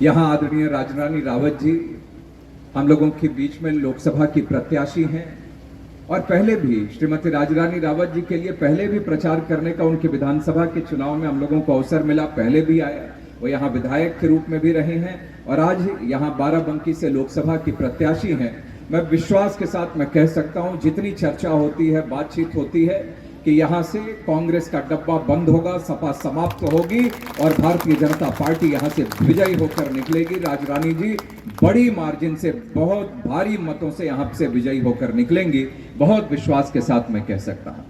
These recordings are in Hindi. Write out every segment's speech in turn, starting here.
यहाँ आदरणीय राजरानी रावत जी हम लोगों के बीच में लोकसभा की प्रत्याशी हैं और पहले भी श्रीमती राजरानी रावत जी के लिए पहले भी प्रचार करने का उनके विधानसभा के चुनाव में हम लोगों को अवसर मिला, पहले भी आया। वो यहाँ विधायक के रूप में भी रहे हैं और आज यहाँ बाराबंकी से लोकसभा की प्रत्याशी हैं। मैं विश्वास के साथ मैं कह सकता हूँ, जितनी चर्चा होती है, बातचीत होती है कि यहाँ से कांग्रेस का डब्बा बंद होगा, सपा समाप्त होगी और भारतीय जनता पार्टी यहाँ से विजयी होकर निकलेगी। राजरानी जी बड़ी मार्जिन से, बहुत भारी मतों से यहाँ से विजयी होकर निकलेंगी, बहुत विश्वास के साथ मैं कह सकता हूँ।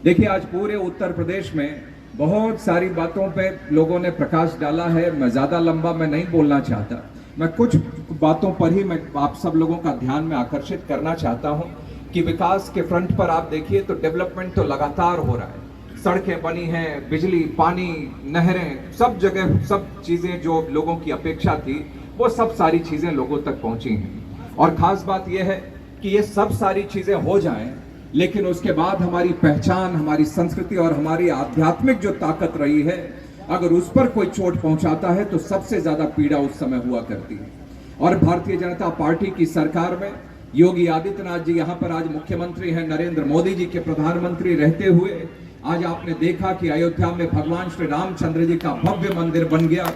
देखिए, आज पूरे उत्तर प्रदेश में बहुत सारी बातों पे लोगों ने प्रकाश डाला है। मैं ज्यादा लंबा मैं नहीं बोलना चाहता, मैं कुछ बातों पर ही मैं आप सब लोगों का ध्यान में आकर्षित करना चाहता हूं कि विकास के फ्रंट पर आप देखिए तो डेवलपमेंट तो लगातार हो रहा है। सड़कें बनी हैं, बिजली, पानी, नहरें, सब जगह सब चीजें जो लोगों की अपेक्षा थी वो सब सारी चीजें लोगों तक पहुंची हैं। और खास बात यह है कि ये सब सारी चीजें हो जाएं, लेकिन उसके बाद हमारी पहचान, हमारी संस्कृति और हमारी आध्यात्मिक जो ताकत रही है, अगर उस पर कोई चोट पहुंचाता है तो सबसे ज्यादा पीड़ा उस समय हुआ करती है। और भारतीय जनता पार्टी की सरकार में योगी आदित्यनाथ जी यहाँ पर आज मुख्यमंत्री हैं, नरेंद्र मोदी जी के प्रधानमंत्री रहते हुए आज आपने देखा कि अयोध्या में भगवान श्री रामचंद्र जी का भव्य मंदिर बन गया।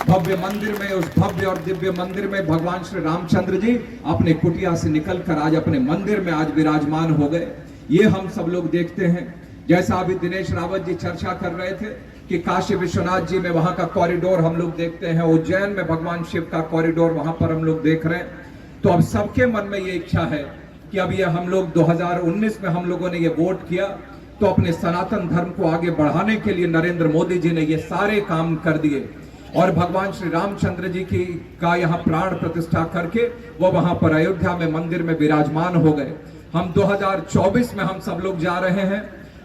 भव्य मंदिर में, उस भव्य और दिव्य मंदिर में भगवान श्री रामचंद्र जी अपने कुटिया से निकलकर आज अपने मंदिर में आज विराजमान हो गए। ये हम सब लोग देखते हैं। जैसा अभी दिनेश रावत जी चर्चा कर रहे थे कि काशी विश्वनाथ जी में वहां का कॉरिडोर हम लोग देखते हैं, उज्जैन में भगवान शिव का कॉरिडोर वहां पर हम लोग देख रहे हैं। तो अब सबके मन में ये इच्छा है कि अब ये हम लोग 2019 में हम लोगों ने ये वोट किया तो अपने सनातन धर्म को आगे बढ़ाने के लिए नरेंद्र मोदी जी ने ये सारे काम कर दिए और भगवान श्री रामचंद्र जी की का यहाँ प्राण प्रतिष्ठा करके वो वहां पर अयोध्या में मंदिर में विराजमान हो गए। हम 2024 में हम सब लोग जा रहे हैं,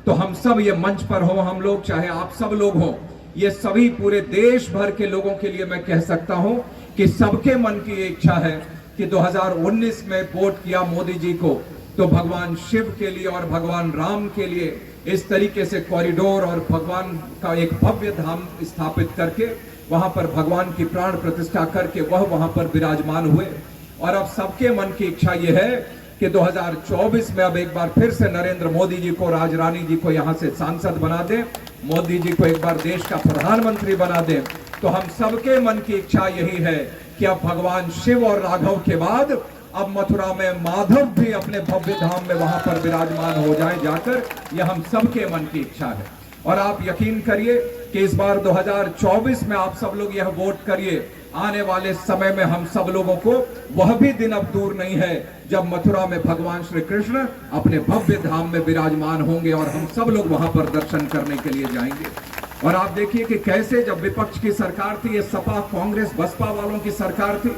तो हम सब ये मंच पर हो, हम लोग चाहे आप सब लोग हो, ये सभी पूरे देश भर के लोगों के लिए मैं कह सकता हूं कि सबके मन की इच्छा है कि 2019 में वोट किया मोदी जी को तो भगवान शिव के लिए और भगवान राम के लिए इस तरीके से कॉरिडोर और भगवान का एक भव्य धाम स्थापित करके वहां पर भगवान की प्राण प्रतिष्ठा करके वह वहां पर विराजमान हुए। और अब सबके मन की इच्छा यह है कि 2024 में अब एक बार फिर से नरेंद्र मोदी जी को, राजरानी जी को यहां से सांसद बना दे, मोदी जी को एक बार देश का प्रधानमंत्री बना दे। तो हम सबके मन की इच्छा यही है कि अब भगवान शिव और राघव के बाद अब मथुरा में माधव भी अपने भव्य धाम में वहां पर विराजमान हो जाए जाकर, यह हम सबके मन की इच्छा है। और आप यकीन करिए कि इस बार 2024 में आप सब लोग यह वोट करिए, आने वाले समय में हम सब लोगों को वह भी दिन अब दूर नहीं है जब मथुरा में भगवान श्री कृष्ण अपने भव्य धाम में विराजमान होंगे और हम सब लोग वहां पर दर्शन करने के लिए जाएंगे। और आप देखिए कि कैसे जब विपक्ष की सरकार थी, ये सपा, कांग्रेस, बसपा वालों की सरकार थी,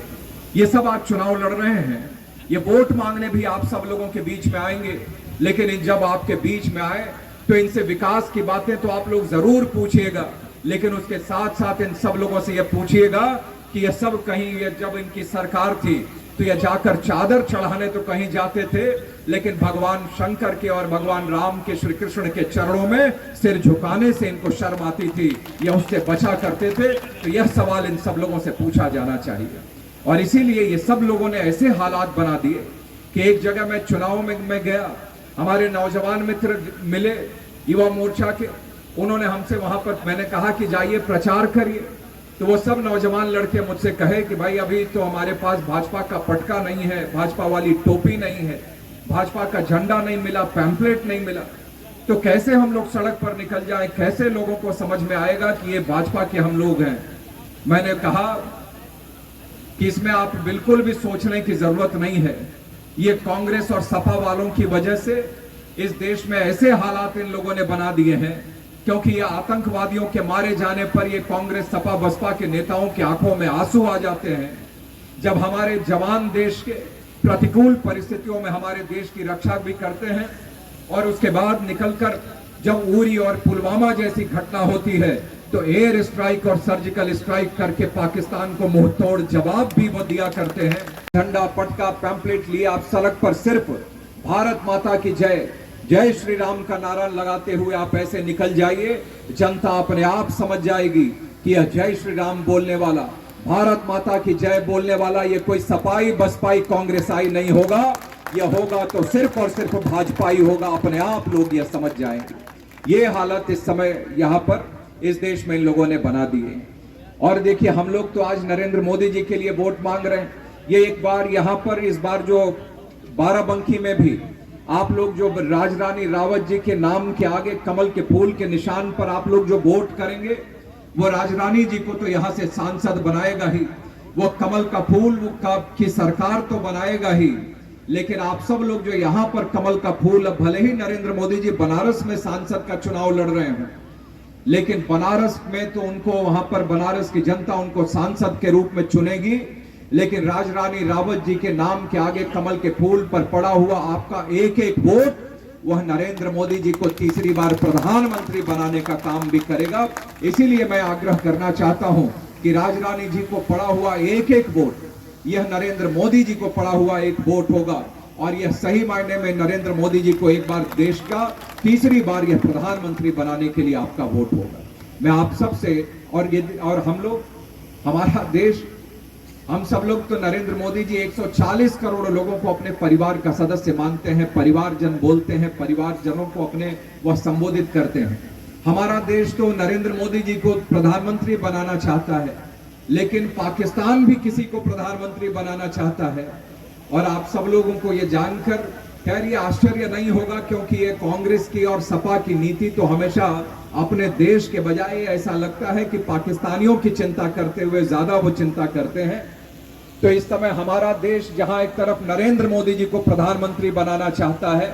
ये सब आज चुनाव लड़ रहे हैं, ये वोट मांगने भी आप सब लोगों के बीच में आएंगे। लेकिन जब आपके बीच में आए तो इनसे विकास की बातें तो आप लोग जरूर पूछिएगा, लेकिन उसके साथ साथ इन सब लोगों से ये पूछिएगा कि ये सब कहीं, ये जब इनकी सरकार थी तो ये जाकर चादर चढ़ाने तो कहीं जाते थे, लेकिन भगवान शंकर के और भगवान राम के, श्री कृष्ण के चरणों में सिर झुकाने से इनको शर्म आती थी, ये उससे बचा करते थे। तो यह सवाल इन सब लोगों से पूछा जाना चाहिए। और इसीलिए ये सब लोगों ने ऐसे हालात बना दिए कि एक जगह मैं चुनाव में मैं गया, हमारे नौजवान मित्र मिले युवा मोर्चा के, उन्होंने हमसे वहां पर, मैंने कहा कि जाइए प्रचार करिए, तो वो सब नौजवान लड़के मुझसे कहे कि भाई अभी तो हमारे पास भाजपा का पटका नहीं है, भाजपा वाली टोपी नहीं है, भाजपा का झंडा नहीं मिला, पैम्पलेट नहीं मिला, तो कैसे हम लोग सड़क पर निकल जाएं, कैसे लोगों को समझ में आएगा कि ये भाजपा के हम लोग हैं। मैंने कहा कि इसमें आप बिल्कुल भी सोचने की जरूरत नहीं है, ये कांग्रेस और सपा वालों की वजह से इस देश में ऐसे हालात इन लोगों ने बना दिए हैं, क्योंकि ये आतंकवादियों के मारे जाने पर ये कांग्रेस, सपा, बसपा के नेताओं की आंखों में आंसू आ जाते हैं। जब हमारे जवान देश के प्रतिकूल परिस्थितियों में हमारे देश की रक्षा भी करते हैं और उसके बाद निकलकर जब उरी और पुलवामा जैसी घटना होती है तो एयर स्ट्राइक और सर्जिकल स्ट्राइक करके पाकिस्तान को मुंह तोड़ जवाब भी वो दिया करते हैं। झंडा, पटका, पैम्पलेट लिए आप सड़क पर सिर्फ भारत माता की जय, जय श्री राम का नारा लगाते हुए आप ऐसे निकल जाइए, जनता अपने आप समझ जाएगी कि यह जय श्री राम बोलने वाला, भारत माता की जय बोलने वाला ये कोई सपाई बसपाई कांग्रेसाई नहीं होगा। यह होगा तो सिर्फ और सिर्फ भाजपाई होगा। अपने आप लोग यह समझ जाएंगे। ये हालत इस समय यहां पर इस देश में इन लोगों ने बना दी है। और देखिए, हम लोग तो आज नरेंद्र मोदी जी के लिए वोट मांग रहे हैं। ये एक बार यहां पर इस बार जो बाराबंकी में भी आप लोग जो राजरानी रावत जी के नाम के आगे कमल के फूल के निशान पर आप लोग जो वोट करेंगे, वो राजरानी जी को तो यहां से सांसद बनाएगा ही, वो कमल का फूल की सरकार तो बनाएगा ही, लेकिन आप सब लोग जो यहां पर कमल का फूल, भले ही नरेंद्र मोदी जी बनारस में सांसद का चुनाव लड़ रहे हैं, लेकिन बनारस में तो उनको वहां पर बनारस की जनता उनको सांसद के रूप में चुनेगी। लेकिन राजरानी रावत जी के नाम के आगे कमल के फूल पर पड़ा हुआ आपका एक एक वोट, वह नरेंद्र मोदी जी को तीसरी बार प्रधानमंत्री बनाने का काम भी करेगा। इसीलिए मैं आग्रह करना चाहता हूं कि राजरानी जी को पड़ा हुआ एक एक वोट, यह नरेंद्र मोदी जी को पड़ा हुआ एक वोट होगा। और यह सही मायने में नरेंद्र मोदी जी को एक बार देश का तीसरी बार यह प्रधानमंत्री बनाने के लिए आपका वोट होगा। मैं आप सब से और हम लोग, हमारा देश, हम सब लोग तो नरेंद्र मोदी जी 140 करोड़ लोगों को अपने परिवार का सदस्य मानते हैं, परिवारजन बोलते हैं, परिवारजनों को अपने वह संबोधित करते हैं। हमारा देश तो नरेंद्र मोदी जी को प्रधानमंत्री बनाना चाहता है, लेकिन पाकिस्तान भी किसी को प्रधानमंत्री बनाना चाहता है। और आप सब लोगों को यह जानकर खैर ये आश्चर्य नहीं होगा, क्योंकि ये कांग्रेस की और सपा की नीति तो हमेशा अपने देश के बजाय ऐसा लगता है कि पाकिस्तानियों की चिंता करते हुए ज्यादा वो चिंता करते हैं। तो इस समय हमारा देश जहां एक तरफ नरेंद्र मोदी जी को प्रधानमंत्री बनाना चाहता है,